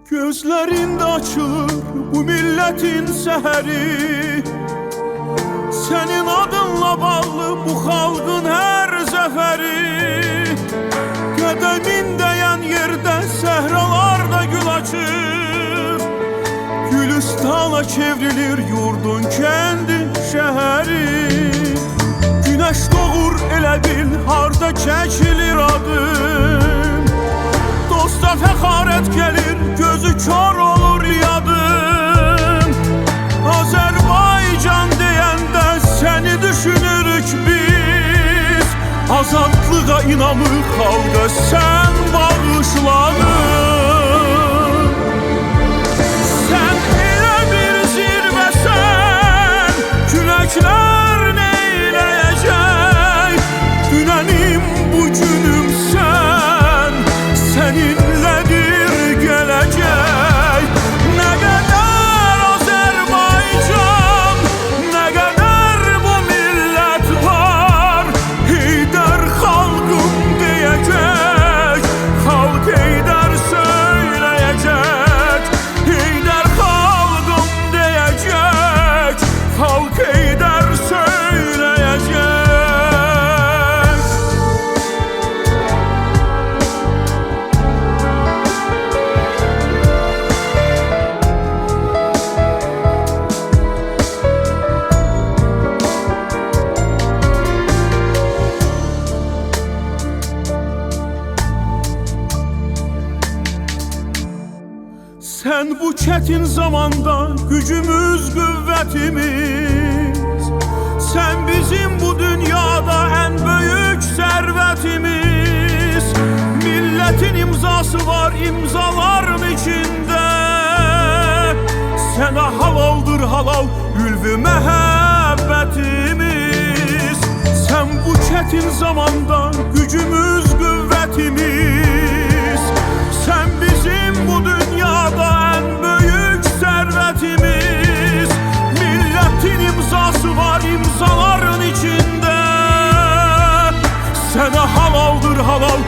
Gözlerinde açılır bu milletin seheri, senin adınla bağlı bu halkın her zaferi. Qədemin değen yerde sehralarda gül açır, Gülistana çevrilir yurdun kendi şehri. Güneş doğur elə bil harda çekilir adım, dosta fəxarət gəlir, gözü kör olur yadım. Azərbaycan deyəndə səni düşünürük biz, azadlığa inanır xalqa sən bağışladın. Sən elə bir zirvəsən, küləklər neyləyəcək? Dünənim bugünüm sən, seninledir gelecek. Ne kadar Azerbaycan, ne kadar bu millet var, Heydər halkım diyecek, halk Heydər söyleyecek. Heydər halkım diyecek, halk Heydər söyleyecek. Sen bu çetin zamanda gücümüz, kuvvetimiz, sen bizim bu dünyada en büyük servetimiz. Milletin imzası var imzaların içinde, sana halaldır halal ülvü mehabbetimiz. Sen bu çetin zamanda gücümüz, kuvvetimiz, sen bizim bu dünyada en büyük servetimiz. Milletin imzası var imzaların içinde, sana halaldır halal